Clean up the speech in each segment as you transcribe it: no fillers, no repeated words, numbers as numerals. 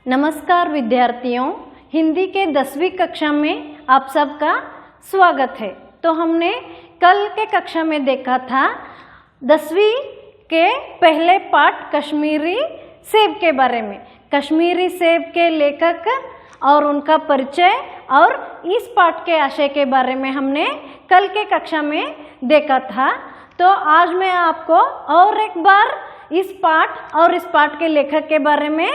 नमस्कार विद्यार्थियों, हिंदी के 10वीं कक्षा में आप सबका स्वागत है। तो हमने कल के कक्षा में देखा था 10वीं के पहले पाठ कश्मीरी सेब के बारे में। कश्मीरी सेब के लेखक और उनका परिचय और इस पाठ के आशय के बारे में हमने कल के कक्षा में देखा था। तो आज मैं आपको और एक बार इस पाठ और इस पाठ के लेखक के बारे में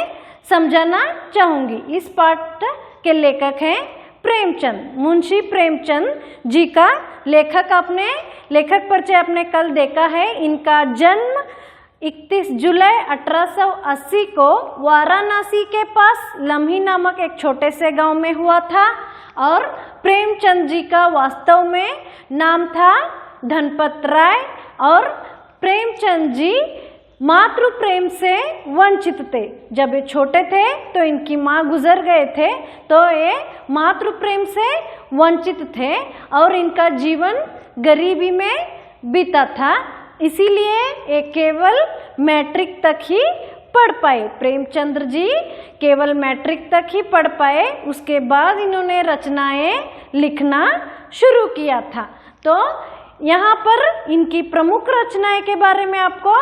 समझाना चाहूँगी। इस पाठ के लेखक हैं प्रेमचंद, मुंशी प्रेमचंद जी का लेखक परिचय आपने कल देखा है। इनका जन्म 31 जुलाई 1880 को वाराणसी के पास लम्ही नामक एक छोटे से गांव में हुआ था और प्रेमचंद जी का वास्तव में नाम था धनपत राय और प्रेमचंद जी मातृ प्रेम से वंचित थे। जब ये छोटे थे तो इनकी माँ गुजर गए थे, तो ये मातृ प्रेम से वंचित थे और इनका जीवन गरीबी में बीता था। इसीलिए ये केवल मैट्रिक तक ही पढ़ पाए। प्रेमचंद्र जी केवल मैट्रिक तक ही पढ़ पाए, उसके बाद इन्होंने रचनाएं लिखना शुरू किया था। तो यहाँ पर इनकी प्रमुख रचनाएं के बारे में आपको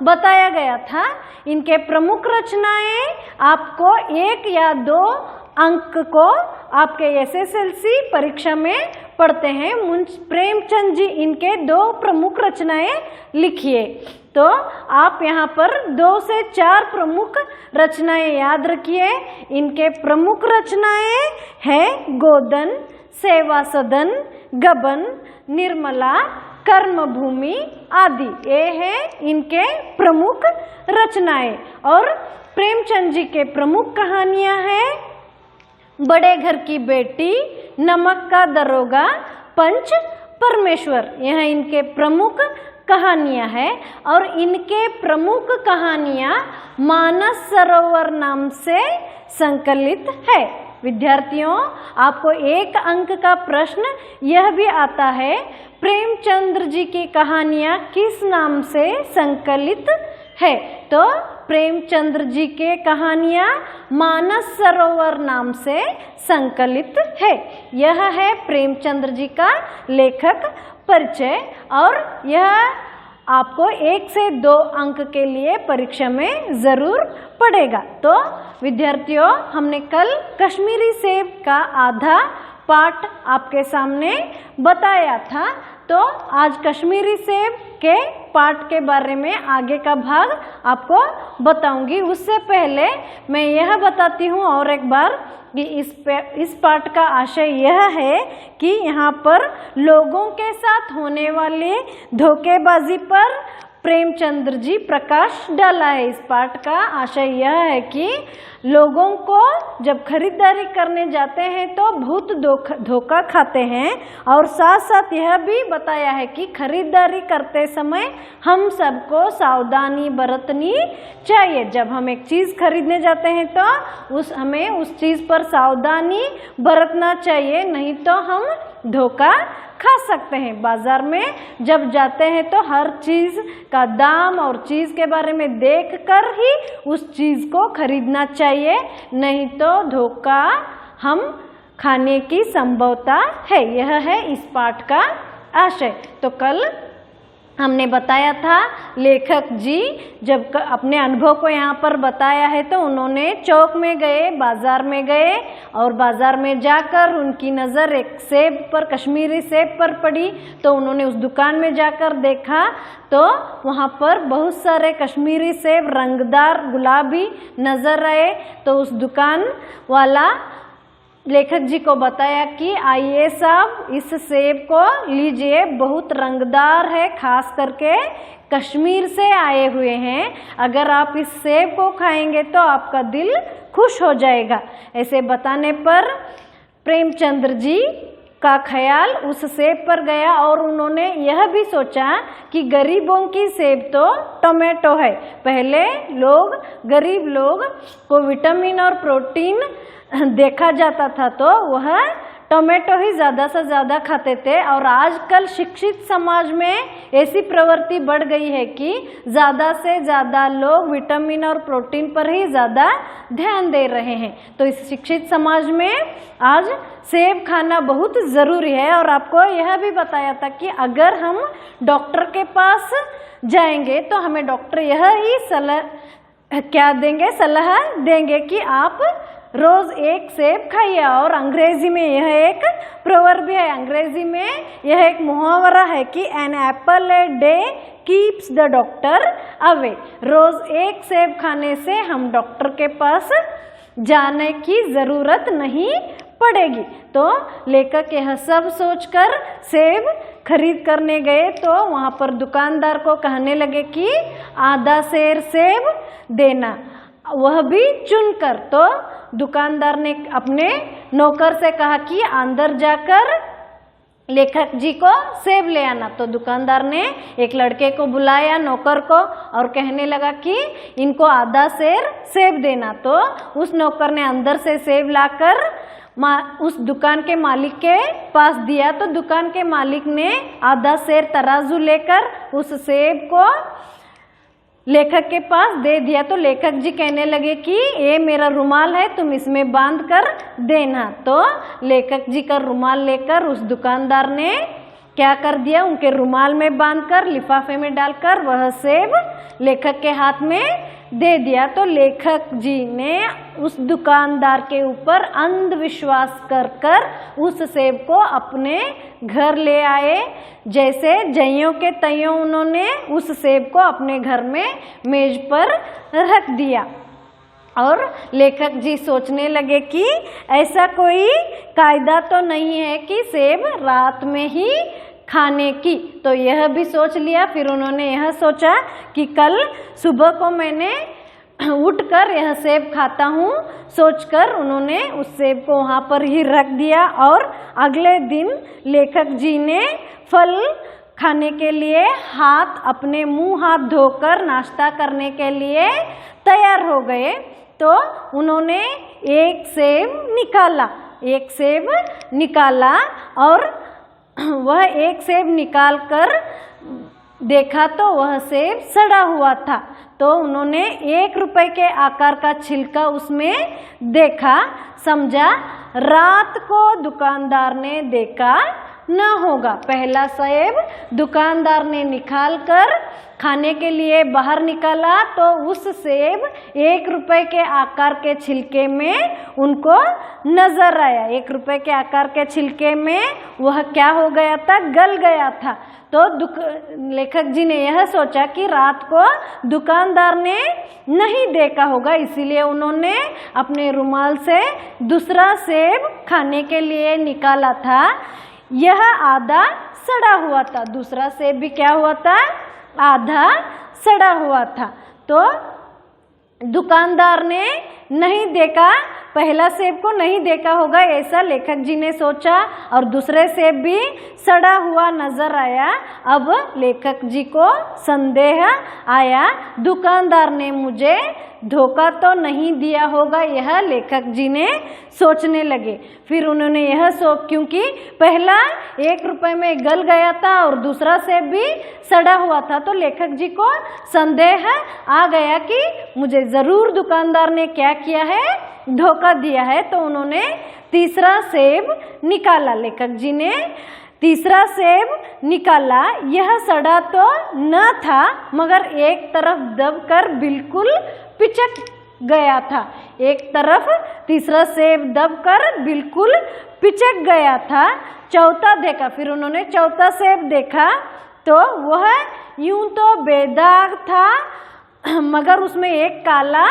बताया गया था। इनके प्रमुख रचनाएं आपको 1 या 2 अंक को आपके एसएसएलसी परीक्षा में पढ़ते हैं। प्रेमचंद जी इनके 2 प्रमुख रचनाएं लिखिए। तो आप यहाँ पर 2 से 4 प्रमुख रचनाएं याद रखिए। इनके प्रमुख रचनाएं हैं गोदन, सेवा सदन, गबन, निर्मला, कर्मभूमि आदि। ये है इनके प्रमुख रचनाएं। और प्रेमचंद जी के प्रमुख कहानियां हैं बड़े घर की बेटी, नमक का दरोगा, पंच परमेश्वर। यह इनके प्रमुख कहानियां हैं और इनके प्रमुख कहानियां मानस सरोवर नाम से संकलित है। विद्यार्थियों, आपको 1 अंक का प्रश्न यह भी आता है, प्रेमचंद्र जी की कहानियां किस नाम से संकलित है? तो प्रेमचंद्र जी के कहानियां मानस सरोवर नाम से संकलित है। यह है प्रेमचंद्र जी का लेखक परिचय और यह आपको 1 से 2 अंक के लिए परीक्षा में जरूर पड़ेगा। तो विद्यार्थियों, हमने कल कश्मीरी सेब का आधा पाठ आपके सामने बताया था। तो आज कश्मीरी सेब के पाठ के बारे में आगे का भाग आपको बताऊंगी। उससे पहले मैं यह बताती हूँ और एक बार कि इस पाठ का आशय यह है कि यहाँ पर लोगों के साथ होने वाले धोखेबाजी पर प्रेमचंद्र जी प्रकाश डाला है। इस पाठ का आशय यह है कि लोगों को जब खरीदारी करने जाते हैं तो बहुत धोखा खाते हैं और साथ साथ यह भी बताया है कि खरीदारी करते समय हम सबको सावधानी बरतनी चाहिए। जब हम एक चीज़ खरीदने जाते हैं तो हमें उस चीज़ पर सावधानी बरतना चाहिए, नहीं तो हम धोखा खा सकते हैं। बाजार में जब जाते हैं तो हर चीज़ का दाम और चीज़ के बारे में देखकर ही उस चीज़ को खरीदना चाहिए, नहीं तो धोखा हम खाने की संभावना है। यह है इस पाठ का आशय। तो कल हमने बताया था लेखक जी जब अपने अनुभव को यहाँ पर बताया है तो उन्होंने चौक में गए, बाजार में गए और बाजार में जाकर उनकी नज़र एक सेब पर, कश्मीरी सेब पर पड़ी। तो उन्होंने उस दुकान में जाकर देखा तो वहाँ पर बहुत सारे कश्मीरी सेब रंगदार गुलाबी नज़र आए। तो उस दुकान वाला लेखक जी को बताया कि आइए साहब, इस सेब को लीजिए, बहुत रंगदार है, खास करके कश्मीर से आए हुए हैं। अगर आप इस सेब को खाएंगे तो आपका दिल खुश हो जाएगा। ऐसे बताने पर प्रेमचंद्र जी का ख्याल उस सेब पर गया और उन्होंने यह भी सोचा कि गरीबों की सेब तो टोमेटो है। पहले गरीब लोग को विटामिन और प्रोटीन देखा जाता था तो वह टोमेटो ही ज़्यादा से ज़्यादा खाते थे। और आजकल शिक्षित समाज में ऐसी प्रवृत्ति बढ़ गई है कि ज़्यादा से ज़्यादा लोग विटामिन और प्रोटीन पर ही ज़्यादा ध्यान दे रहे हैं। तो इस शिक्षित समाज में आज सेब खाना बहुत ज़रूरी है। और आपको यह भी बताया था कि अगर हम डॉक्टर के पास जाएंगे तो हमें डॉक्टर यह ही सलाह देंगे कि आप रोज एक सेब खाइए। और अंग्रेजी में यह एक प्रोवर्ब है, अंग्रेजी में यह एक मुहावरा है कि an apple a day keeps the doctor away. रोज एक सेब खाने से हम डॉक्टर के पास जाने की जरूरत नहीं पड़ेगी। तो लेखक यह सब सोचकर सेब खरीद करने गए तो वहाँ पर दुकानदार को कहने लगे कि आधा सेर सेब देना, वह भी चुनकर। तो दुकानदार ने अपने नौकर से कहा कि अंदर जाकर लेखक जी को सेब ले आना। तो दुकानदार ने एक लड़के को बुलाया, नौकर को, और कहने लगा कि इनको आधा सेर सेब देना। तो उस नौकर ने अंदर से सेब लाकर उस दुकान के मालिक के पास दिया। तो दुकान के मालिक ने आधा सेर तराजू लेकर उस सेब को लेखक के पास दे दिया। तो लेखक जी कहने लगे कि ये मेरा रुमाल है, तुम इसमें बांध कर देना। तो लेखक जी का रुमाल लेकर उस दुकानदार ने क्या कर दिया, उनके रुमाल में बांधकर लिफाफे में डालकर वह सेब लेखक के हाथ में दे दिया। तो लेखक जी ने उस दुकानदार के ऊपर अंधविश्वास कर उस सेब को अपने घर ले आए। जैसे जइयों के तइयों उन्होंने उस सेब को अपने घर में मेज पर रख दिया। और लेखक जी सोचने लगे कि ऐसा कोई कायदा तो नहीं है कि सेब रात में ही खाने की। तो यह भी सोच लिया। फिर उन्होंने यह सोचा कि कल सुबह को मैंने उठकर यह सेब खाता हूँ, सोचकर उन्होंने उस सेब को वहाँ पर ही रख दिया। और अगले दिन लेखक जी ने फल खाने के लिए अपने मुंह हाथ धोकर नाश्ता करने के लिए तैयार हो गए। तो उन्होंने एक सेब निकाला और वह एक सेब निकालकर देखा तो वह सेब सड़ा हुआ था। तो उन्होंने 1 रुपए के आकार का छिलका उसमें देखा, समझा रात को दुकानदार ने देखा न होगा। पहला सेब दुकानदार ने निकालकर खाने के लिए बाहर निकाला तो उस सेब 1 रुपए के आकार के छिलके में उनको नजर आया। 1 रुपए के आकार के छिलके में वह क्या हो गया था, गल गया था। तो लेखक जी ने यह सोचा कि रात को दुकानदार ने नहीं देखा होगा, इसीलिए उन्होंने अपने रुमाल से दूसरा सेब खाने के लिए निकाला था। यह आधा सड़ा हुआ था, दूसरा सेब भी क्या हुआ था, आधा सड़ा हुआ था। तो दुकानदार ने नहीं देखा, पहला सेब को नहीं देखा होगा ऐसा लेखक जी ने सोचा और दूसरे सेब भी सड़ा हुआ नजर आया। अब लेखक जी को संदेह आया, दुकानदार ने मुझे धोखा तो नहीं दिया होगा, यह लेखक जी ने सोचने लगे। फिर उन्होंने यह क्योंकि पहला 1 रुपए में गल गया था और दूसरा सेब भी सड़ा हुआ था, तो लेखक जी को संदेह आ गया कि मुझे जरूर दुकानदार ने क्या किया है, धोखा दिया है। तो उन्होंने तीसरा सेब निकाला, लेखक जी ने तीसरा सेब निकाला। यह सड़ा तो न था मगर एक तरफ दबकर बिल्कुल पिचक गया था, एक तरफ तीसरा सेब दबकर बिल्कुल पिचक गया था। चौथा देखा, फिर उन्होंने चौथा सेब देखा तो वह यूं तो बेदाग था मगर उसमें एक काला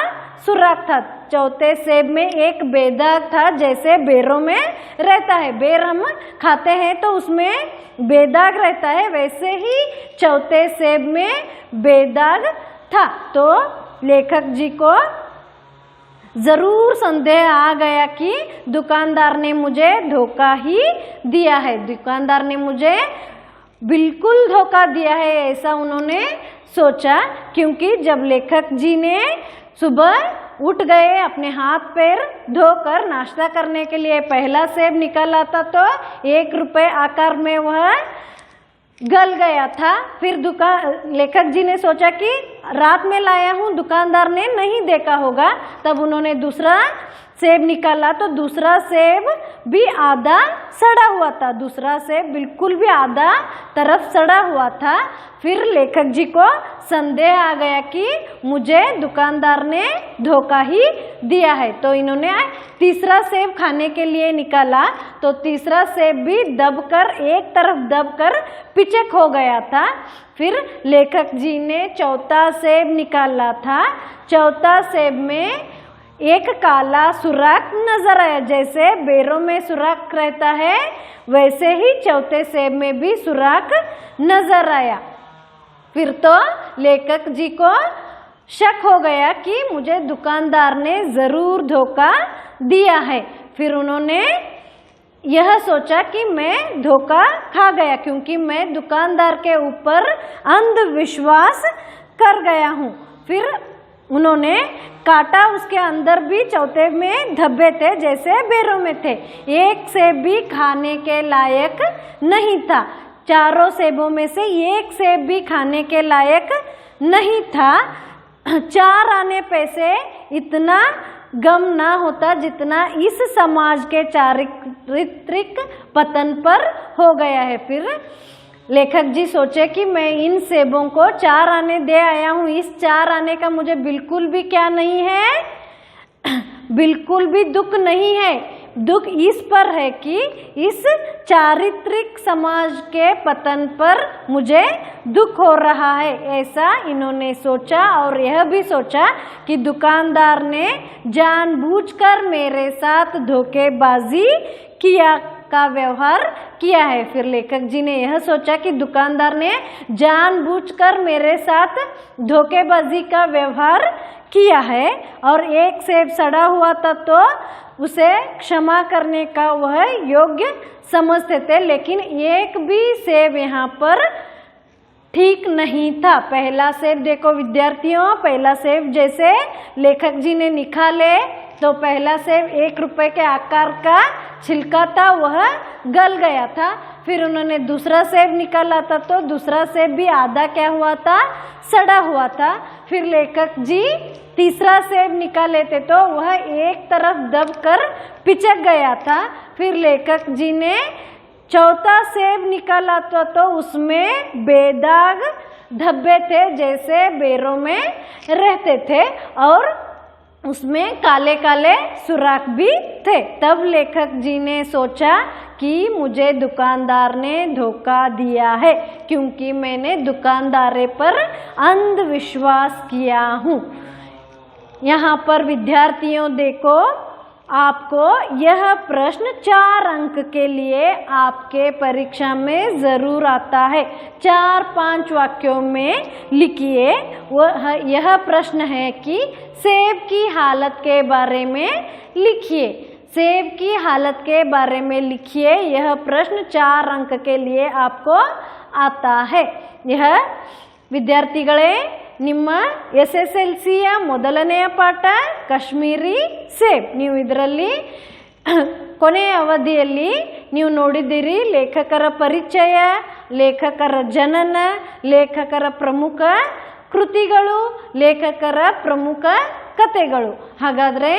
सुराख था। चौथे सेब में एक बेदाग था, जैसे बेरों में रहता है, बेर हम खाते हैं तो उसमें बेदाग रहता है, वैसे ही चौथे सेब में बेदाग था। तो लेखक जी को जरूर संदेह आ गया कि दुकानदार ने मुझे धोखा ही दिया है, दुकानदार ने मुझे बिल्कुल धोखा दिया है, ऐसा उन्होंने सोचा। क्योंकि जब लेखक जी ने सुबह उठ गए, अपने हाथ पैर धोकर नाश्ता करने के लिए पहला सेब निकाला था तो 1 रुपये आकार में वह गल गया था। फिर लेखक जी ने सोचा कि रात में लाया हूँ, दुकानदार ने नहीं देखा होगा। तब उन्होंने दूसरा सेब निकाला तो दूसरा सेब भी आधा सड़ा हुआ था, दूसरा सेब बिल्कुल भी आधा तरफ सड़ा हुआ था। फिर लेखक जी को संदेह आ गया कि मुझे दुकानदार ने धोखा ही दिया है। तो इन्होंने तीसरा सेब खाने के लिए निकाला तो तीसरा सेब भी दबकर, एक तरफ दबकर पिचक हो गया था। फिर लेखक जी ने चौथा सेब निकाला था। चौथा सेब में एक काला सुराख नजर आया। जैसे बेरों में सुराख रहता है वैसे ही चौथे सेब में भी सुराख नजर आया। फिर तो लेखक जी को शक हो गया कि मुझे दुकानदार ने ज़रूर धोखा दिया है। फिर उन्होंने यह सोचा कि मैं धोखा खा गया क्योंकि मैं दुकानदार के ऊपर अंधविश्वास कर गया हूँ। फिर उन्होंने काटा, उसके अंदर भी चौथे में धब्बे थे जैसे बेरों में थे। एक सेब भी खाने के लायक नहीं था। चारों सेबों में से एक सेब भी खाने के लायक नहीं था। 4 आने पैसे इतना गम ना होता जितना इस समाज के चारित्रिक पतन पर हो गया है। फिर लेखक जी सोचे कि मैं इन सेबों को 4 आने दे आया हूँ, इस 4 आने का मुझे बिल्कुल भी क्या नहीं है, बिल्कुल भी दुख नहीं है। दुख इस पर है कि इस चारित्रिक समाज के पतन पर मुझे दुख हो रहा है। ऐसा इन्होंने सोचा और यह भी सोचा कि दुकानदार ने जानबूझकर मेरे साथ धोखेबाजी का व्यवहार किया है। फिर लेखक जी ने यह सोचा कि दुकानदार ने जानबूझकर मेरे साथ धोखेबाजी का व्यवहार किया है और एक सेब सड़ा हुआ था तो उसे क्षमा करने का वह योग्य समझते थे। लेकिन एक भी सेब यहाँ पर ठीक नहीं था। पहला सेब देखो विद्यार्थियों, पहला सेब जैसे लेखक जी ने निकाले तो पहला सेब 1 रुपये के आकार का छिलका था वह गल गया था। फिर उन्होंने दूसरा सेब निकाला था तो दूसरा सेब भी आधा क्या हुआ था, सड़ा हुआ था। फिर लेखक जी तीसरा सेब निकाले थे तो वह एक तरफ दबकर पिचक गया था। फिर लेखक जी ने चौथा सेब निकाला था तो उसमें बेदाग धब्बे थे जैसे बेरों में रहते थे और उसमें काले काले सुराख भी थे। तब लेखक जी ने सोचा कि मुझे दुकानदार ने धोखा दिया है क्योंकि मैंने दुकानदार पर अंधविश्वास किया हूँ। यहाँ पर विद्यार्थियों देखो, आपको यह प्रश्न 4 अंक के लिए आपके परीक्षा में ज़रूर आता है। 4-5 वाक्यों में लिखिए। वह यह प्रश्न है कि सेब की हालत के बारे में लिखिए। सेब की हालत के बारे में लिखिए। यह प्रश्न 4 अंक के लिए आपको आता है। यह ವಿದ್ಯಾರ್ಥಿಗಳೇ ನಿಮ್ಮ SSLCಯ ಮೊದಲನೆಯ ಪಾಠ ಕಾಶ್ಮೀರಿ ಸೇಬ್. ನೀವು ಇದರಲ್ಲಿ ಕೊನೆಯ ಅವಧಿಯಲ್ಲಿ ನೀವು ನೋಡಿದ್ದೀರಿ ಲೇಖಕರ ಪರಿಚಯ, ಲೇಖಕರ ಜನನ, ಲೇಖಕರ ಪ್ರಮುಖ ಕೃತಿಗಳು, ಲೇಖಕರ ಪ್ರಮುಖ ಕಥೆಗಳು. ಹಾಗಾದರೆ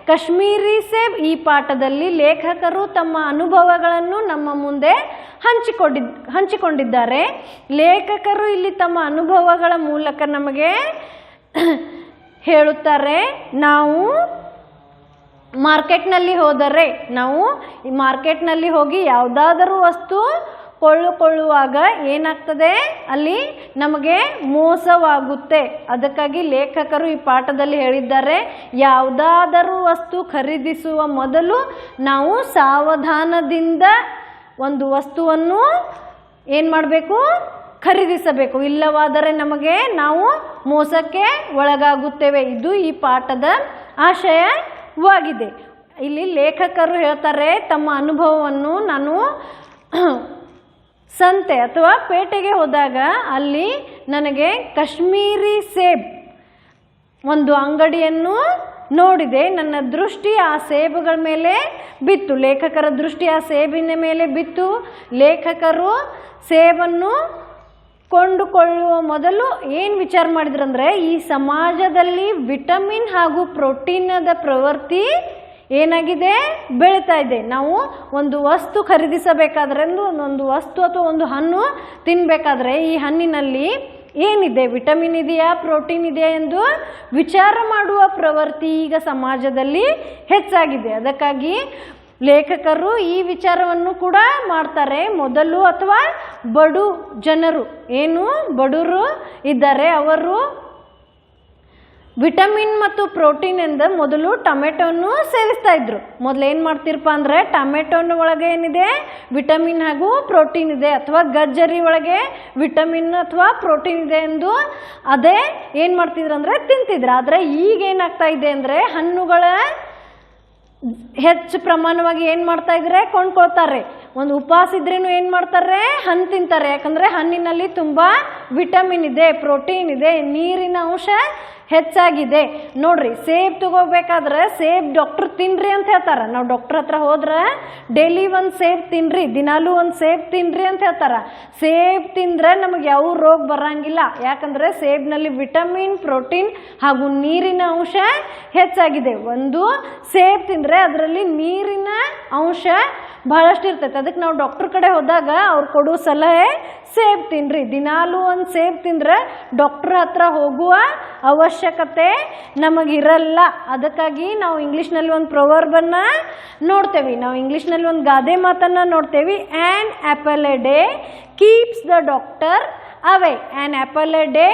ಕಾಶ್ಮೀರಿ ಸೇಬ್ ಈ ಪಾಠದಲ್ಲಿ ಲೇಖಕರು ತಮ್ಮ ಅನುಭವಗಳನ್ನು ನಮ್ಮ ಮುಂದೆ ಹಂಚಿಕೊಂಡಿದ್ದಾರೆ. ಲೇಖಕರು ಇಲ್ಲಿ ತಮ್ಮ ಅನುಭವಗಳ ಮೂಲಕ ನಮಗೆ ಹೇಳುತ್ತಾರೆ, ನಾವು ಮಾರ್ಕೆಟ್ನಲ್ಲಿ ಹೋದರೆ, ನಾವು ಮಾರ್ಕೆಟ್ನಲ್ಲಿ ಹೋಗಿ ಯಾವುದಾದರೂ ವಸ್ತು ಕೊಳ್ಳುವಾಗ ಏನಾಗ್ತದೆ, ಅಲ್ಲಿ ನಮಗೆ ಮೋಸವಾಗುತ್ತೆ. ಅದಕ್ಕಾಗಿ ಲೇಖಕರು ಈ ಪಾಠದಲ್ಲಿ ಹೇಳಿದ್ದಾರೆ, ಯಾವುದಾದರೂ ವಸ್ತು ಖರೀದಿಸುವ ಮೊದಲು ನಾವು ಸಾವಧಾನದಿಂದ ಒಂದು ವಸ್ತುವನ್ನು ಏನು ಮಾಡಬೇಕು, ಖರೀದಿಸಬೇಕು. ಇಲ್ಲವಾದರೆ ನಮಗೆ ನಾವು ಮೋಸಕ್ಕೆ ಒಳಗಾಗುತ್ತೇವೆ. ಇದು ಈ ಪಾಠದ ಆಶಯವಾಗಿದೆ. ಇಲ್ಲಿ ಲೇಖಕರು ಹೇಳ್ತಾರೆ ತಮ್ಮ ಅನುಭವವನ್ನು, ನಾನು ಸಂತೆ ಅಥವಾ ಪೇಟೆಗೆ ಹೋದಾಗ ಅಲ್ಲಿ ನನಗೆ ಕಾಶ್ಮೀರಿ ಸೇಬ್ ಒಂದು ಅಂಗಡಿಯನ್ನು ನೋಡಿದೆ, ನನ್ನ ದೃಷ್ಟಿ ಆ ಸೇಬುಗಳ ಮೇಲೆ ಬಿತ್ತು. ಲೇಖಕರ ದೃಷ್ಟಿ ಆ ಸೇಬಿನ ಮೇಲೆ ಬಿತ್ತು. ಲೇಖಕರು ಸೇಬನ್ನು ಕೊಂಡುಕೊಳ್ಳುವ ಮೊದಲು ಏನು ವಿಚಾರ ಮಾಡಿದ್ರಂದ್ರೆ, ಈ ಸಮಾಜದಲ್ಲಿ ವಿಟಮಿನ್ ಹಾಗೂ ಪ್ರೋಟೀನದ ಪ್ರವೃತ್ತಿ ಏನಾಗಿದೆ, ಬೆಳೀತಾ ಇದೆ. ನಾವು ಒಂದು ವಸ್ತು ಖರೀದಿಸಬೇಕಾದ್ರೆ, ಒಂದು ವಸ್ತು ಅಥವಾ ಒಂದು ಹಣ್ಣು ತಿನ್ನಬೇಕಾದ್ರೆ ಈ ಹಣ್ಣಿನಲ್ಲಿ ಏನಿದೆ, ವಿಟಮಿನ್ ಇದೆಯಾ, ಪ್ರೋಟೀನ್ ಇದೆಯಾ ಎಂದು ವಿಚಾರ ಮಾಡುವ ಪ್ರವೃತ್ತಿ ಈಗ ಸಮಾಜದಲ್ಲಿ ಹೆಚ್ಚಾಗಿದೆ. ಅದಕ್ಕಾಗಿ ಲೇಖಕರು ಈ ವಿಚಾರವನ್ನು ಕೂಡ ಮಾಡ್ತಾರೆ. ಮೊದಲು ಅಥವಾ ಬಡು ಜನರು, ಏನು ಬಡವರು ಇದ್ದಾರೆ, ಅವರು ವಿಟಮಿನ್ ಮತ್ತು ಪ್ರೋಟೀನ್ ಎಂದ ಮೊದಲು ಟೊಮೆಟೊವನ್ನು ಸೇವಿಸ್ತಾ ಇದ್ರು. ಮೊದಲು ಏನು ಮಾಡ್ತಿರಪ್ಪ ಅಂದರೆ, ಟೊಮೆಟೊನ ಒಳಗೆ ಏನಿದೆ, ವಿಟಮಿನ್ ಹಾಗೂ ಪ್ರೋಟೀನ್ ಇದೆ, ಅಥವಾ ಗಜ್ಜರಿ ಒಳಗೆ ವಿಟಮಿನ್ ಅಥವಾ ಪ್ರೋಟೀನ್ ಇದೆ ಎಂದು ಅದೇ ಏನು ಮಾಡ್ತಿದ್ರು ಅಂದರೆ ತಿಂತಿದ್ರು. ಆದರೆ ಈಗ ಏನಾಗ್ತಾ ಇದೆ ಅಂದರೆ, ಹಣ್ಣುಗಳ ಹೆಚ್ಚು ಪ್ರಮಾಣವಾಗಿ ಏನು ಮಾಡ್ತಾ ಇದ್ರೆ, ಕೊಂಡ್ಕೊಳ್ತಾರೆ. ಒಂದು ಉಪವಾಸ ಇದ್ರೇನು ಏನು ಮಾಡ್ತಾರೆ, ಹಣ್ಣು ತಿಂತಾರೆ. ಯಾಕಂದರೆ ಹಣ್ಣಿನಲ್ಲಿ ತುಂಬ ವಿಟಮಿನ್ ಇದೆ, ಪ್ರೋಟೀನ್ ಇದೆ, ನೀರಿನ ಅಂಶ ಹೆಚ್ಚಾಗಿದೆ. ನೋಡ್ರಿ, ಸೇಬ್ ತಗೋಬೇಕಾದ್ರೆ ಸೇಬ್ ಡಾಕ್ಟರ್ ತಿನ್ರಿ ಅಂತ ಹೇಳ್ತಾರೆ. ನಾವು ಡಾಕ್ಟರ್ ಹತ್ರ ಹೋದ್ರೆ ಡೈಲಿ ಒಂದು ಸೇಬ್ ತಿನ್ರಿ, ದಿನಾಲೂ ಒಂದು ಸೇಬ್ ತಿನ್ರಿ ಅಂತ ಹೇಳ್ತಾರೆ. ಸೇಬ್ ತಿಂದ್ರೆ ನಮಗೆ ಯಾವ ರೋಗ ಬರಂಗಿಲ್ಲ. ಯಾಕಂದರೆ ಸೇಬ್ನಲ್ಲಿ ವಿಟಮಿನ್, ಪ್ರೋಟೀನ್ ಹಾಗೂ ನೀರಿನ ಅಂಶ ಹೆಚ್ಚಾಗಿದೆ. ಒಂದು ಸೇಬ್ ತಿಂದರೆ ಅದರಲ್ಲಿ ನೀರಿನ ಅಂಶ ಬಹಳಷ್ಟು ಇರ್ತೈತೆ. ಅದಕ್ಕೆ ನಾವು ಡಾಕ್ಟರ್ ಕಡೆ ಹೋದಾಗ ಅವ್ರು ಕೊಡೋ ಸಲಹೆ ಸೇಬ್ ತಿನ್ರಿ, ದಿನಾಲೂ ಒಂದು ಸೇಬ್ ತಿಂದ್ರೆ ಡಾಕ್ಟರ್ ಹತ್ರ ಹೋಗುವ ಅವಶ್ಯಕತೆ ನಮಗಿರಲ್ಲ. ಅದಕ್ಕಾಗಿ ನಾವು ಇಂಗ್ಲೀಷ್ನಲ್ಲಿ ಒಂದು ಪ್ರೊವರ್ಬನ್ನು ನೋಡ್ತೇವೆ, ನಾವು ಇಂಗ್ಲೀಷ್ನಲ್ಲಿ ಒಂದು ಗಾದೆ ಮಾತನ್ನು ನೋಡ್ತೇವೆ. An apple A day keeps the doctor away. An apple A day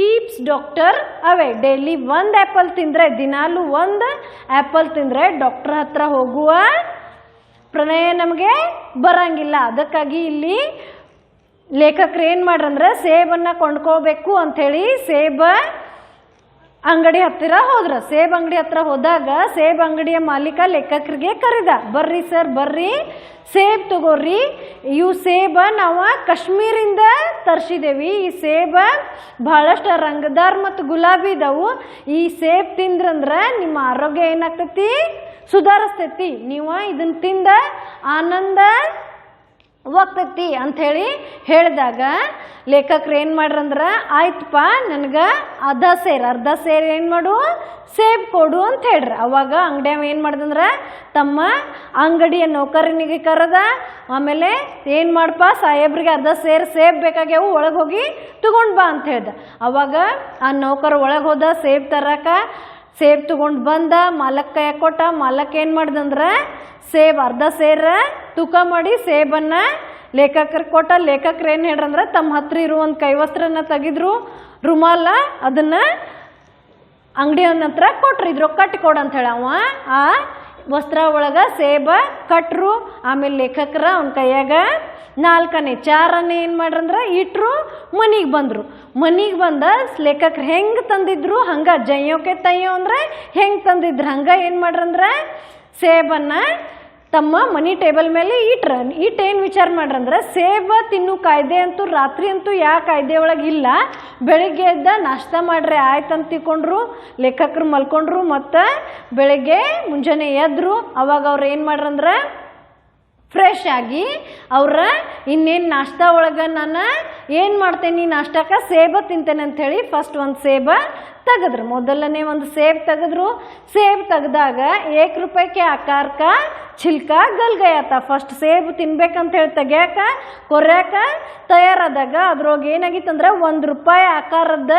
keeps doctor away. Daily ಒಂದು ಆ್ಯಪಲ್ ತಿಂದರೆ, ದಿನಾಲೂ ಒಂದು ಆ್ಯಪಲ್ ತಿಂದರೆ ಡಾಕ್ಟರ್ ಹತ್ರ ಹೋಗುವ ಪ್ರಮೇಯ ನಮಗೆ ಬರಂಗಿಲ್ಲ. ಅದಕ್ಕಾಗಿ ಇಲ್ಲಿ ಲೇಖಕರು ಏನು ಮಾಡ್ರಂದ್ರೆ, ಸೇಬನ್ನು ಕೊಂಡ್ಕೋಬೇಕು ಅಂಥೇಳಿ ಸೇಬ ಅಂಗಡಿ ಹತ್ತಿರ ಹೋದ್ರ. ಸೇಬ್ ಅಂಗಡಿ ಹತ್ರ ಹೋದಾಗ ಸೇಬ್ ಅಂಗಡಿಯ ಮಾಲೀಕ ಲೇಖಕರಿಗೆ ಕರೆದ, ಬರ್ರಿ ಸರ್ ಬರ್ರಿ, ಸೇಬ್ ತಗೋರಿ, ಇವು ಸೇಬ ನಾವು ಕಾಶ್ಮೀರಿಂದ ತರಿಸಿದೇವಿ. ಈ ಸೇಬ ಬಹಳಷ್ಟು ರಂಗದಾರ್ ಮತ್ತು ಗುಲಾಬಿ ಇದಾವು. ಈ ಸೇಬ್ ತಿಂದ್ರಂದ್ರೆ ನಿಮ್ಮ ಆರೋಗ್ಯ ಏನಾಗ್ತೈತಿ, ಸುಧಾರಿಸ್ತೈತಿ. ನೀವು ಇದನ್ನ ತಿಂದ ಆನಂದ ಹೋಗ್ತೈತಿ ಅಂಥೇಳಿ ಹೇಳಿದಾಗ ಲೇಖಕರು ಏನು ಮಾಡ್ರಂದ್ರೆ, ಆಯ್ತಪ್ಪ ನನಗೆ ಅರ್ಧ ಸೇರ್ ಏನು ಮಾಡು, ಸೇಬ್ ಕೊಡು ಅಂತ ಹೇಳ್ರಿ. ಅವಾಗ ಅಂಗಡಿಯವ ಏನು ಮಾಡ್ದಂದ್ರೆ ತಮ್ಮ ಅಂಗಡಿಯ ನೌಕರನಿಗೆ ಕರೆದ, ಆಮೇಲೆ ಏನು ಮಾಡಪ್ಪ ಸಾಹೇಬ್ರಿಗೆ ಅರ್ಧ ಸೇಬ್ ಬೇಕಾಗ್ಯಾವು, ಒಳಗೆ ಹೋಗಿ ತಗೊಂಡು ಬಾ ಅಂತ ಹೇಳ್ದ. ಅವಾಗ ಆ ನೌಕರ ಒಳಗೆ ಹೋದ ಸೇಬ್ ತರಕ. ಸೇಬ್ ತಗೊಂಡು ಬಂದ, ಮಾಲಕ್ ಕೈ ಕೊಟ್ಟ. ಮಾಲಕ್ ಏನು ಮಾಡ್ದಂದ್ರೆ ಸೇಬ್ ಅರ್ಧ ಸೇರ ತೂಕ ಮಾಡಿ ಸೇಬನ್ನು ಲೇಖಕರಿಗೆ ಕೊಟ್ಟ. ಲೇಖಕರು ಏನು ಹೇಳ್ರಂದ್ರೆ ತಮ್ಮ ಹತ್ರ ಇರುವ ಒಂದು ಕೈವಸ್ತ್ರನ ತೆಗೆದ್ರು, ರುಮಾಲ, ಅದನ್ನು ಅಂಗಡಿಯವನ ಹತ್ರ ಕೊಟ್ರು. ಇದ್ರ ಕಟ್ಟಿ ಕೊಡು ಅಂತ ಹೇಳಿ ಅವ ಆ ವಸ್ತ್ರ ಒಳಗೆ ಸೇಬ ಕಟ್ರು. ಆಮೇಲೆ ಲೇಖಕರ ಅವನ ಕೈಯಾಗ 4 ಚಾರನೇ ಏನು ಮಾಡ್ರಂದ್ರೆ ಇಟ್ರು. ಮನೆಗೆ ಬಂದರು. ಮನೆಗೆ ಬಂದ ಲೇಖಕರು ಹೆಂಗೆ ತಂದಿದ್ರು ಹಂಗೆ ಜಯ್ಯೋಕೆ ತಯ್ಯೋ ಅಂದರೆ ಹೆಂಗೆ ತಂದಿದ್ರು ಹಂಗೆ ಏನು ಮಾಡ್ರಂದ್ರೆ ಸೇಬನ್ನು ತಮ್ಮ ಮನೆ ಟೇಬಲ್ ಮೇಲೆ ಇಟ್ಟೇನು ವಿಚಾರ ಮಾಡ್ರಂದ್ರೆ, ಸೇಬ ತಿನ್ನು ಕಾಯ್ದೆ ಅಂತೂ ರಾತ್ರಿ ಅಂತೂ ಯಾವ ಕಾಯ್ದೆ ಒಳಗೆ ಇಲ್ಲ. ಬೆಳಿಗ್ಗೆ ಎದ್ದ ನಾಷ್ಟ ಮಾಡ್ರೆ ಆಯ್ತು ಅಂತ ತಿಳ್ಕೊಂಡ್ರು. ಲೇಖಕರು ಮಲ್ಕೊಂಡ್ರು. ಮತ್ತು ಬೆಳಗ್ಗೆ ಮುಂಜಾನೆ ಎದ್ರು. ಅವಾಗ ಅವ್ರು ಏನು ಮಾಡ್ರಂದ್ರೆ ಫ್ರೆಶ್ ಆಗಿ ಅವ್ರ ಇನ್ನೇನು ನಾಷ್ಟ ಒಳಗೆ ನಾನು ಏನು ಮಾಡ್ತೇನೆ, ನಾಷ್ಟಕ್ಕೆ ಸೇಬ ತಿಂತೇನೆ ಅಂಥೇಳಿ ಫಸ್ಟ್ ಒಂದು ಸೇಬ ತೆಗೆದ್ರು. ಮೊದಲನೇ ಒಂದು ಸೇಬ್ ತೆಗೆದ್ರು. ಸೇಬ್ ತೆಗೆದಾಗ 1 ರೂಪಾಯಿಗೆ ಆಕಾರಕ ಚಿಲ್ಕ ಗಲ್ ಗಯಾತ. ಫಸ್ಟ್ ಸೇಬು ತಿನ್ಬೇಕಂತೇಳಿ ತೆಗ್ಯಾಕ ಕೊರ್ಯಾಕ ತಯಾರಾದಾಗ ಅದ್ರೊಳಗೆ ಏನಾಗಿತ್ತು ಅಂದ್ರೆ 1 ರೂಪಾಯಿ ಆಕಾರದ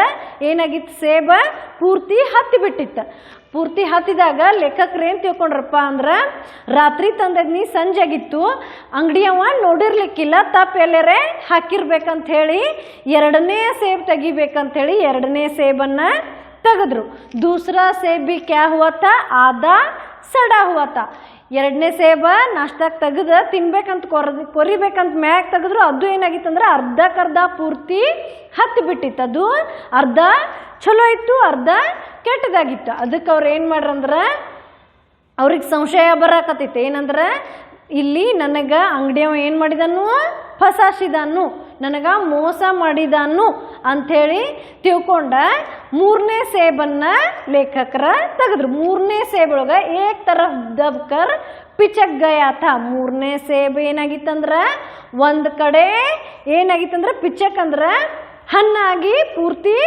ಏನಾಗಿತ್ತು, ಸೇಬ ಪೂರ್ತಿ ಹತ್ತಿ ಬಿಟ್ಟಿತ್ತು. ಪೂರ್ತಿ ಹತ್ತಿದಾಗ ಲೇಖಕರು ಏನು ತಿಳ್ಕೊಂಡ್ರಪ್ಪ ಅಂದ್ರೆ, ರಾತ್ರಿ ತಂದದ್ನಿ ಸಂಜೆ ಆಗಿತ್ತು, ಅಂಗಡಿಯವ ನೋಡಿರ್ಲಿಕ್ಕಿಲ್ಲ, ತಪ್ಪು ಎಲ್ಲರೇ ಹಾಕಿರ್ಬೇಕಂತ ಹೇಳಿ 2ನೇ ಸೇಬ್ ತೆಗಿಬೇಕಂತೇಳಿ 2ನೇ ಸೇಬನ್ನು ತೆಗೆದ್ರು. ದೂಸರಾ ಸೇಬ್ ಭಿ ಕ್ಯಾ ಹುವಾ ತಾ, ಆದಾ ಸಡಾ ಹುವಾ ತಾ. 2ನೇ ಸೇಬ ನಾಷ್ಟಕ್ಕೆ ತೆಗೆದು ತಿನ್ಬೇಕಂತ ಕೊರಿಬೇಕಂತ ಮ್ಯಾಗ ತೆಗೆದ್ರು. ಅದು ಏನಾಗಿತ್ತು ಅಂದ್ರೆ ಅರ್ಧಕ್ಕರ್ಧ ಪೂರ್ತಿ ಹತ್ತಿ ಬಿಟ್ಟಿತ್ತು. ಅದು ಅರ್ಧ ಚಲೋ ಇತ್ತು, ಅರ್ಧ ಕೆಟ್ಟದಾಗಿತ್ತು. ಅದಕ್ಕೆ ಅವ್ರು ಏನು ಮಾಡ್ರಂದ್ರೆ ಅವ್ರಿಗೆ ಸಂಶಯ ಬರಾಕತ್ತೈತೆ. ಏನಂದ್ರೆ ಇಲ್ಲಿ ನನಗೆ ಅಂಗಡಿಯವ ಏನು ಮಾಡಿದನು, ಫಸಾಸಿದನು, ನನಗೆ ಮೋಸ ಮಾಡಿದನು ಅಂಥೇಳಿ ತಿಳ್ಕೊಂಡ ಮೂರನೇ ಸೇಬನ್ನ ಲೇಖಕರ ತೆಗೆದ್ರು. ಮೂರನೇ ಸೇಬ್ ಒಳಗ ಏಕ್ ತರಫ್ ದಬ್ಕರ್ ಪಿಚಕ್ ಗಯಾ ಥಾ. ಮೂರನೇ ಸೇಬ್ ಏನಾಗಿತ್ತಂದ್ರ ಒಂದ್ ಕಡೆ ಏನಾಗಿತ್ತಂದ್ರ ಪಿಚಕ್ ಅಂದ್ರ ಹಣ್ಣಾಗಿ ಪೂರ್ತಿ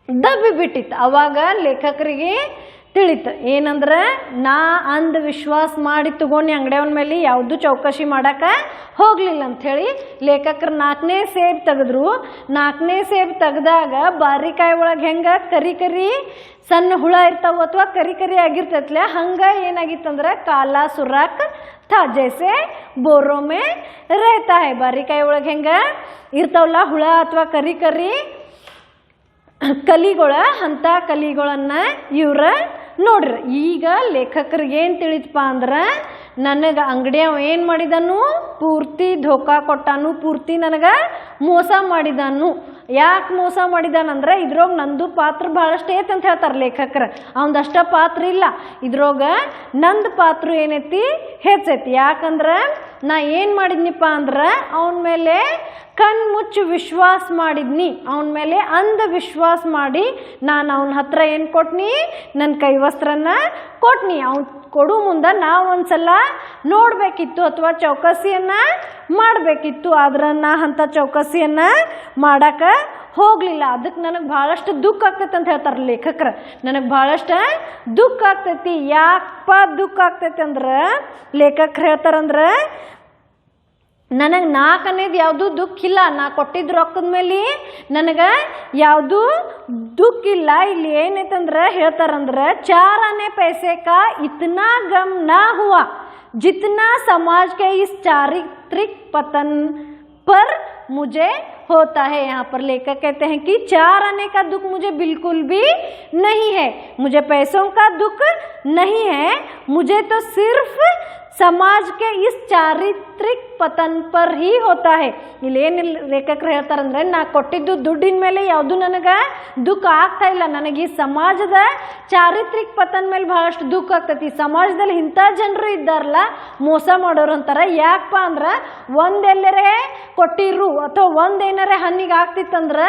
ದಬ್ಬಿ ಬಿಟ್ಟಿತ್ತು. ಅವಾಗ ಲೇಖಕರಿಗೆ ತಿಳಿತು ಏನಂದ್ರ ನಾ ಅಂಧವಿಶ್ವಾಸ ಮಾಡಿ ತಗೊಂಡು ಅಂಗಡಿಯವನ ಮೇಲೆ ಯಾವುದು ಚೌಕಶಿ ಮಾಡಕ ಹೋಗ್ಲಿಲ್ಲ ಅಂಥೇಳಿ ಲೇಖಕರು 4ನೇ ಸೇಬ್ ತೆಗೆದ್ರು. 4ನೇ ಸೇಬ್ ತೆಗೆದಾಗ ಬಾರಿಕಾಯಿ ಒಳಗೆ ಹೆಂಗ ಕರಿ ಕರಿ ಸಣ್ಣ ಹುಳ ಇರ್ತಾವ ಅಥವಾ ಕರಿ ಕರಿ ಆಗಿರ್ತೈತ್ಲೆ ಹಂಗ ಏನಾಗಿತ್ತಂದ್ರ ಕಾಲಾ ಸುರಾಕ್ ಥಾ ಜೈಸೆ ಬೋರೋ ಮೇ रहता है. ಬಾರಿಕಾಯಿ ಒಳಗೆ ಹೆಂಗ ಇರ್ತಾವಲ್ಲ ಹುಳ ಅಥವಾ ಕರಿ ಕರಿ ಕಲಿಗಳ ಅಂತ ಕಲಿಗಳನ್ನ ಇವ್ರ ನೋಡ್ರಿ. ಈಗ ಲೇಖಕರಿಗೆ ಏನು ತಿಳಿತಪ್ಪ ಅಂದ್ರೆ ನನಗೆ ಅಂಗಡಿಯವ ಏನು ಮಾಡಿದನು ಪೂರ್ತಿ ಧೋಕಾ ಕೊಟ್ಟಾನು, ಪೂರ್ತಿ ನನಗೆ ಮೋಸ ಮಾಡಿದನು. ಯಾಕೆ ಮೋಸ ಮಾಡಿದಾನಂದ್ರೆ ಇದ್ರೊಳಗೆ ನಂದು ಪಾತ್ರ ಭಾಳಷ್ಟು ಐತೆ ಅಂತ ಹೇಳ್ತಾರೆ ಲೇಖಕರು. ಅವನದಷ್ಟ ಪಾತ್ರ ಇಲ್ಲ, ಇದ್ರೊಳಗೆ ನಂದು ಪಾತ್ರ ಏನೈತಿ ಹೆಚ್ಚೈತಿ. ಯಾಕಂದ್ರೆ ನಾ ಏನು ಮಾಡಿದ್ನಿಪ್ಪ ಅಂದ್ರೆ ಅವನ ಮೇಲೆ ಕಣ್ ಮುಚ್ಚಿ ವಿಶ್ವಾಸ ಮಾಡಿದ್ನಿ, ಅವನ ಮೇಲೆ ಅಂಧವಿಶ್ವಾಸ ಮಾಡಿ ನಾನು ಅವನ ಹತ್ರ ಏನು ಕೊಟ್ನಿ, ನನ್ನ ಕೈವಸ್ತ್ರನ ಕೊಟ್ನಿ. ಅವ್ನು ಕೊಡು ಮುಂದೆ ನಾವು ಒಂದ್ಸಲ ನೋಡಬೇಕಿತ್ತು ಅಥವಾ ಚೌಕಸಿಯನ್ನು ಮಾಡಬೇಕಿತ್ತು. ಆದ್ರೆ ನಾ ಅಂಥ ಚೌಕಸಿಯನ್ನು ಮಾಡಕ್ಕೆ ಹೋಗಲಿಲ್ಲ. ಅದಕ್ಕೆ ನನಗೆ ಭಾಳಷ್ಟು ದುಃಖ ಆಗ್ತೈತೆ ಅಂತ ಹೇಳ್ತಾರೆ ಲೇಖಕರು. ನನಗೆ ಭಾಳಷ್ಟು ದುಃಖ ಆಗ್ತೈತಿ. ಯಾಕಪ್ಪ ದುಃಖ ಆಗ್ತೈತಿ ಅಂದ್ರೆ ಲೇಖಕರು ಹೇಳ್ತಾರಂದ್ರೆ ನನಗೆ 4 ಅನ್ನೋದು ಯಾವುದೂ ದುಃಖ ಇಲ್ಲ. ನಾ ಕೊಟ್ಟಿದ್ದು ರೊಕ್ಕದ ಮೇಲೆ ನನಗೆ ಯಾವುದೂ ದುಃಖ ಇಲ್ಲ. ಇಲ್ಲಿ ಏನೈತಂದ್ರೆ ಹೇಳ್ತಾರಂದ್ರೆ 4 आने पैसे का इतना गम ना हुआ जितना समाज के इस चारित्रिक पतन पर मुझे होता है. यहाँ पर लेखक कहते हैं कि 4 आने का दुख मुझे बिल्कुल भी नहीं है, मुझे पैसों का दुख नहीं है, मुझे तो सिर्फ समाज के इस चारित्रिक पतन पर ही होता है. ಇಲ್ಲೇನು ಲೇಖಕರು ಹೇಳ್ತಾರಂದ್ರೆ ನಾ ಕೊಟ್ಟಿದ್ದು ದುಡ್ಡಿನ ಮೇಲೆ ಯಾವುದು ನನಗೆ ದುಃಖ ಆಗ್ತಾ ಇಲ್ಲ, ನನಗೆ ಈ ಸಮಾಜದ ಚಾರಿತ್ರಿಕ ಪತನ ಮೇಲೆ ಬಹಳಷ್ಟು ದುಃಖ ಆಗ್ತೈತಿ. ಸಮಾಜದಲ್ಲಿ ಇಂಥ ಜನರು ಇದ್ದಾರಲ್ಲ ಮೋಸ ಮಾಡೋರು ಅಂತಾರೆ. ಯಾಕಪ್ಪ ಅಂದ್ರೆ ಒಂದೆಲ್ಲರೇ ಕೊಟ್ಟಿರು ಅಥವಾ ಒಂದೇನಾರೇ ಹಣ್ಣಿಗೆ ಆಗ್ತಿತ್ತಂದ್ರೆ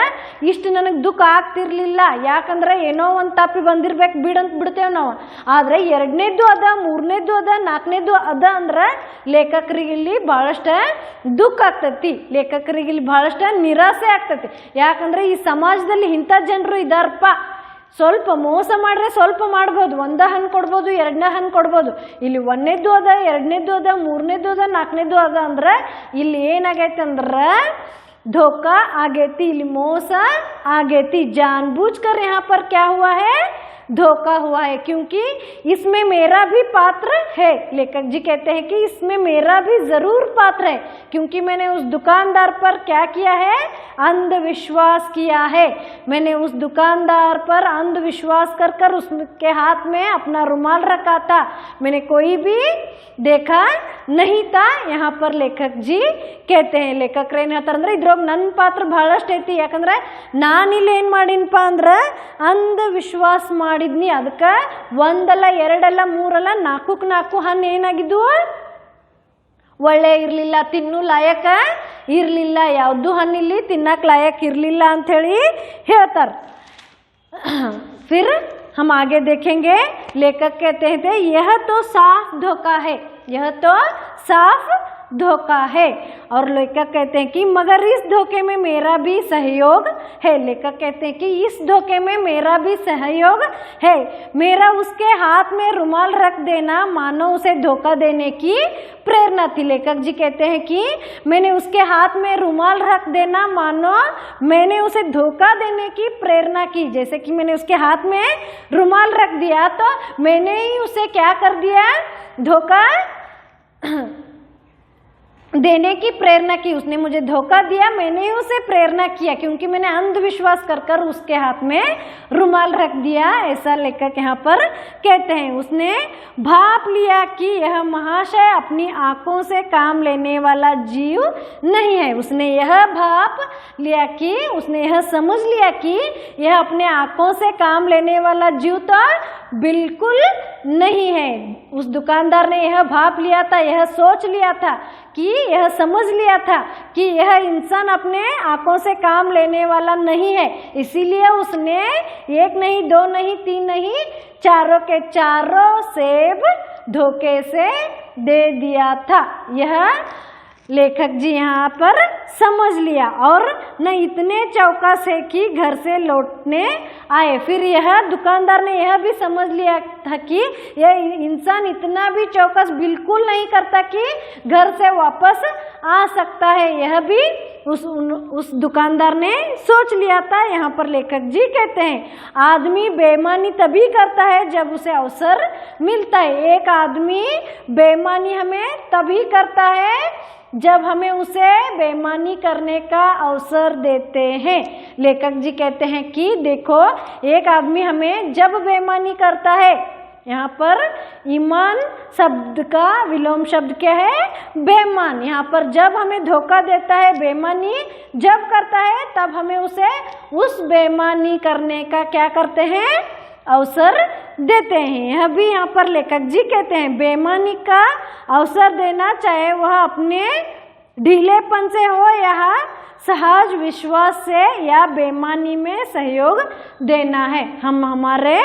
ಇಷ್ಟು ನನಗೆ ದುಃಖ ಆಗ್ತಿರ್ಲಿಲ್ಲ. ಯಾಕಂದ್ರೆ ಏನೋ ಒಂದು ತಪ್ಪಿ ಬಂದಿರ್ಬೇಕು ಬಿಡಂತ ಬಿಡ್ತೇವೆ ನಾವು. ಆದರೆ 2ನೇದ್ದು ಅದ, 3ನೇದ್ದು ಅದ, 4ನೇದ್ದು ಅದ ಅಂದ್ರೆ ಲೇಖಕರಿಗೆ ಇಲ್ಲಿ ಬಹಳಷ್ಟು ದುಃಖ ಆಗ್ತೈತಿ, ಲೇಖಕರಿಗೆ ಇಲ್ಲಿ ಬಹಳಷ್ಟು ನಿರಾಸೆ ಆಗ್ತೈತಿ. ಯಾಕಂದ್ರೆ ಈ ಸಮಾಜದಲ್ಲಿ ಇಂಥ ಜನರು ಇದಾರಪ್ಪ, ಸ್ವಲ್ಪ ಮೋಸ ಮಾಡ್ರೆ ಸ್ವಲ್ಪ ಮಾಡ್ಬೋದು, 1 ಹಣ್ಣು ಕೊಡ್ಬೋದು, 2 ಹಣ್ಣು ಕೊಡ್ಬೋದು. ಇಲ್ಲಿ 1ನೇದ್ದು ಅದ, 2ನೇದ್ದು ಅದ, 3ನೇದ್ದು ಅದ, 4ನೇದ್ದು ಅದ ಅಂದ್ರೆ ಇಲ್ಲಿ ಏನಾಗೈತೆ ಅಂದ್ರೆ धोखा आगेती, ಇಲ್ಲಿ ಮೋಸ आगेती. जानबूझकर यहाँ पर क्या हुआ है, धोखा हुआ है, क्योंकि इसमें मेरा भी पात्र है. लेखक जी कहते हैं कि इसमें मेरा भी जरूर पात्र है, क्योंकि मैंने उस दुकानदार पर क्या किया है, अंधविश्वास किया है. मैंने उस दुकानदार पर अंधविश्वास कर कर उसके हाथ में अपना रुमाल रखा था, मैंने कोई भी देखा नहीं था. यहाँ पर लेखक जी कहते हैं, लेखक ಏನು ಹೇಳ್ತಾರಂದ್ರೆ ಇದ್ರೊಳಗೆ ನನ್ನ ಪಾತ್ರ ಬಹಳಷ್ಟು ಐತಿ. ಯಾಕಂದ್ರೆ ನಾನಿಲ್ಲಿ ಏನು ಮಾಡೀನಪ್ಪ ಅಂದ್ರೆ ಅಂಧವಿಶ್ವಾಸ ಮಾಡಿದ್ನಿ. ಅದಕ್ಕೆ 1 ಅಲ್ಲ 2 ಅಲ್ಲ 3 ಅಲ್ಲ 4 ಹಣ್ಣು ಏನಾಗಿದ್ವು ಒಳ್ಳೆ ಇರಲಿಲ್ಲ, ತಿನ್ನು ಲಾಯಕ ಇರಲಿಲ್ಲ. ಯಾವುದು ಹಣ್ಣಿಲ್ಲಿ ತಿನ್ನಕ್ಕೆ ಲಾಯಕ್ ಇರಲಿಲ್ಲ ಅಂಥೇಳಿ ಹೇಳ್ತಾರೆ. फिर हम आगे देखेंगे. लेखक कहते हैं यह तो साफ धोखा है, यह तो साफ धोखा है. और लेखक कहते हैं कि मगर इस धोखे में मेरा भी सहयोग है. लेखक कहते हैं कि इस धोखे में मेरा भी सहयोग है. मेरा उसके हाथ में रुमाल रख देना मानो उसे धोखा देने की प्रेरणा थी. लेखक जी कहते हैं कि मैंने उसके हाथ में रुमाल रख देना मानो मैंने उसे धोखा देने की प्रेरणा की. जैसे कि मैंने उसके हाथ में रुमाल रख दिया तो मैंने ही उसे क्या कर दिया, धोखा देने की प्रेरणा की. उसने मुझे धोखा दिया, मैंने ही उसे प्रेरणा किया, क्योंकि मैंने अंधविश्वास कर कर उसके हाथ में रुमाल रख दिया. ऐसा लेखक यहाँ पर कहते हैं. उसने भाप लिया कि यह महाशय अपनी आंखों से काम लेने वाला जीव नहीं है. उसने यह भाप लिया कि उसने यह समझ लिया कि यह अपने आंखों से काम लेने वाला जीव तो बिल्कुल नहीं है। उस दुकानदार ने यह भाप लिया था, यह सोच लिया था कि यह समझ लिया था कि यह इंसान अपने आंखों से काम लेने वाला नहीं है, इसीलिए उसने 1 नहीं 2 नहीं 3 नहीं चारों के चारों सेब धोखे से दे दिया था। यह लेखक जी यहाँ पर समझ लिया और न इतने चौकस है कि घर से लौटने आए। फिर यह दुकानदार ने यह भी समझ लिया था कि यह इंसान इतना भी चौकस बिल्कुल नहीं करता कि घर से वापस आ सकता है, यह भी उस दुकानदार ने सोच लिया था। यहाँ पर लेखक जी कहते हैं आदमी बेईमानी तभी करता है जब उसे अवसर मिलता है। एक आदमी बेईमानी हमें तभी करता है जब हमें उसे बेईमानी करने का अवसर देते हैं। लेखक जी कहते हैं कि देखो, एक आदमी हमें जब बेईमानी करता है, यहाँ पर ईमान शब्द का विलोम शब्द क्या है? बेईमान। यहाँ पर जब हमें धोखा देता है, बेईमानी जब करता है, तब हमें उसे उस बेईमानी करने का क्या करते हैं? अवसर देते हैं। यह भी यहाँ पर लेखक जी कहते हैं बेईमानी का अवसर देना, चाहे वह अपने ढीलेपन से हो या सहज विश्वास से, या बेईमानी में सहयोग देना है। हम हमारे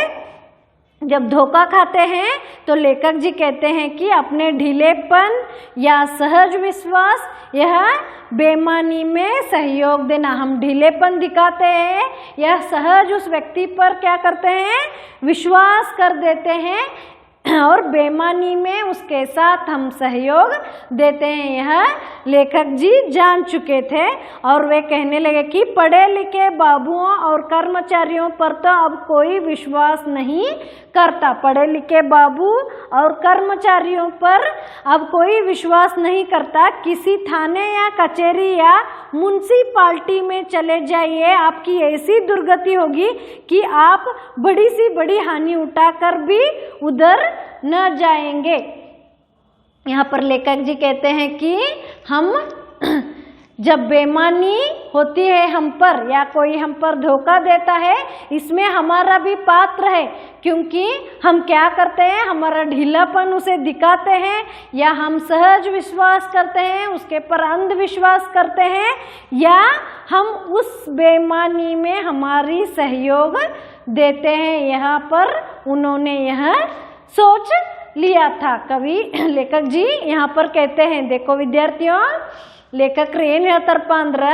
जब धोखा खाते हैं तो लेखक जी कहते हैं कि अपने ढीलेपन या सहज विश्वास, यह बेईमानी में सहयोग देना। हम ढीलेपन दिखाते हैं या सहज उस व्यक्ति पर क्या करते हैं? विश्वास कर देते हैं और बेईमानी में उसके साथ हम सहयोग देते हैं। यह लेखक जी जान चुके थे और वे कहने लगे कि पढ़े लिखे बाबुओं और कर्मचारियों पर तो अब कोई विश्वास नहीं करता। पढ़े लिखे बाबू और कर्मचारियों पर अब कोई विश्वास नहीं करता। किसी थाने या कचहरी या म्युनिसिपालिटी में चले जाइए, आपकी ऐसी दुर्गति होगी कि आप बड़ी सी बड़ी हानि उठाकर भी उधर न जाएंगे। यहाँ पर लेखक जी कहते हैं कि हम जब बेईमानी होती है हम पर, या कोई हम पर धोखा देता है, इसमें हमारा भी पात्र है, क्योंकि हम क्या करते हैं? हमारा ढीलापन उसे दिखाते हैं, या हम सहज विश्वास करते हैं, उसके पर अंधविश्वास करते हैं, या हम उस बेईमानी में हमारी सहयोग देते हैं। यहाँ पर उन्होंने यह सोच लिया था। कवि लेखक जी यहाँ पर कहते हैं, देखो विद्यार्थियों, ಲೇಖಕರು ಏನು ಹೇಳ್ತಾರಪ್ಪ ಅಂದ್ರೆ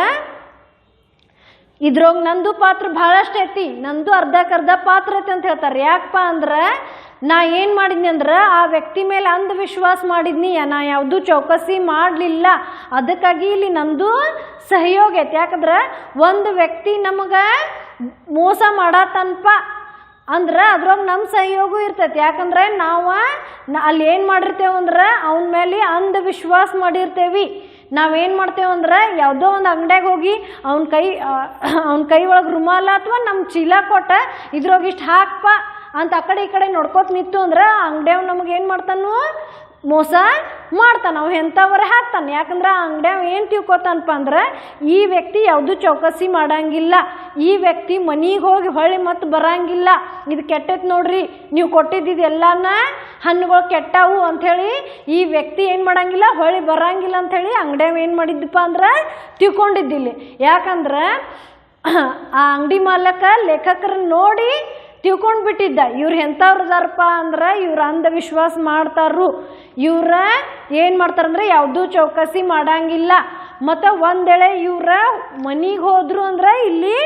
ಇದ್ರೊಳಗೆ ನಂದು ಪಾತ್ರ ಬಹಳಷ್ಟು ಐತಿ, ನಂದು ಅರ್ಧಕ್ಕರ್ಧ ಪಾತ್ರ ಐತಿ ಅಂತ ಹೇಳ್ತಾರೆ. ಯಾಕಪ್ಪ ಅಂದ್ರೆ ನಾ ಏನು ಮಾಡಿದ್ನಿ ಅಂದ್ರೆ ಆ ವ್ಯಕ್ತಿ ಮೇಲೆ ಅಂಧವಿಶ್ವಾಸ ಮಾಡಿದ್ನಿ, ನಾ ಯಾವುದೂ ಚೌಕಸಿ ಮಾಡಲಿಲ್ಲ, ಅದಕ್ಕಾಗಿ ಇಲ್ಲಿ ನಂದು ಸಹಯೋಗ ಐತಿ. ಯಾಕಂದ್ರೆ ಒಂದು ವ್ಯಕ್ತಿ ನಮಗೆ ಮೋಸ ಮಾಡತ್ತನಪ್ಪ ಅಂದ್ರೆ ಅದ್ರೊಳಗೆ ನಮ್ಮ ಸಹಯೋಗ ಇರ್ತೈತಿ. ಯಾಕಂದ್ರೆ ನಾವು ಅಲ್ಲಿ ಏನು ಮಾಡಿರ್ತೇವೆ ಅಂದ್ರೆ ಅವನ ಮೇಲೆ ಅಂಧವಿಶ್ವಾಸ ಮಾಡಿರ್ತೇವೆ. ನಾವೇನು ಮಾಡ್ತೇವೆ ಅಂದ್ರೆ ಯಾವುದೋ ಒಂದು ಅಂಗಡಿಯಾಗ ಹೋಗಿ ಅವನ ಕೈ ಒಳಗೆ ರುಮಾಲ ಅಥವಾ ನಮ್ಮ ಚೀಲ ಕೊಟ್ಟ ಇದ್ರೊಳಗೆ ಇಷ್ಟು ಹಾಕಪ್ಪ ಅಂತ ಆ ಕಡೆ ಈ ಕಡೆ ನೋಡ್ಕೋತ ನಿಂತು ಅಂದ್ರೆ ಅಂಗಡಿಯವ್ ನಮಗೆ ಏನು ಮಾಡ್ತಾನು? ಮೋಸ ಮಾಡ್ತಾನೆ. ಅವು ಎಂಥವರೇ ಹಾಕ್ತಾನೆ. ಯಾಕಂದ್ರೆ ಆ ಅಂಗಡಿಯವ್ ಏನು ತಿಳ್ಕೊತಾನಪ್ಪ ಅಂದ್ರೆ ಈ ವ್ಯಕ್ತಿ ಯಾವುದೂ ಚೌಕಸಿ ಮಾಡಂಗಿಲ್ಲ, ಈ ವ್ಯಕ್ತಿ ಮನೆಗೆ ಹೋಗಿ ಹೊಳ್ಳಿ ಮತ್ತೆ ಬರಂಗಿಲ್ಲ, ಇದು ಕೆಟ್ಟೈತೆ ನೋಡ್ರಿ, ನೀವು ಕೊಟ್ಟಿದ್ದು ಎಲ್ಲಾನ ಹಣ್ಣುಗಳು ಕೆಟ್ಟವು ಅಂಥೇಳಿ ಈ ವ್ಯಕ್ತಿ ಏನು ಮಾಡಂಗಿಲ್ಲ, ಹೊಳ್ಳಿ ಬರಂಗಿಲ್ಲ ಅಂಥೇಳಿ ಅಂಗಡಿಯವ್ ಏನು ಮಾಡಿದ್ದಪ್ಪ ಅಂದ್ರೆ ತಿಳ್ಕೊಂಡಿದ್ದಿಲ್ಲ. ಯಾಕಂದ್ರೆ ಆ ಅಂಗಡಿ ಮಾಲಕ ಲೇಖಕರನ್ನ ನೋಡಿ ತಿಳ್ಕೊಂಡು ಬಿಟ್ಟಿದ್ದ, ಇವ್ರು ಎಂಥವ್ರದಾರಪ್ಪ ಅಂದ್ರೆ ಇವ್ರು ಅಂಧವಿಶ್ವಾಸ ಮಾಡ್ತಾರು, ಇವ್ರ ಏನು ಮಾಡ್ತಾರಂದ್ರೆ ಯಾವುದೂ ಚೌಕಸಿ ಮಾಡಂಗಿಲ್ಲ, ಮತ್ತು ಒಂದೇಳೆ ಇವ್ರ ಮನೆಗೆ ಹೋದ್ರು ಅಂದ್ರೆ ಇಲ್ಲಿ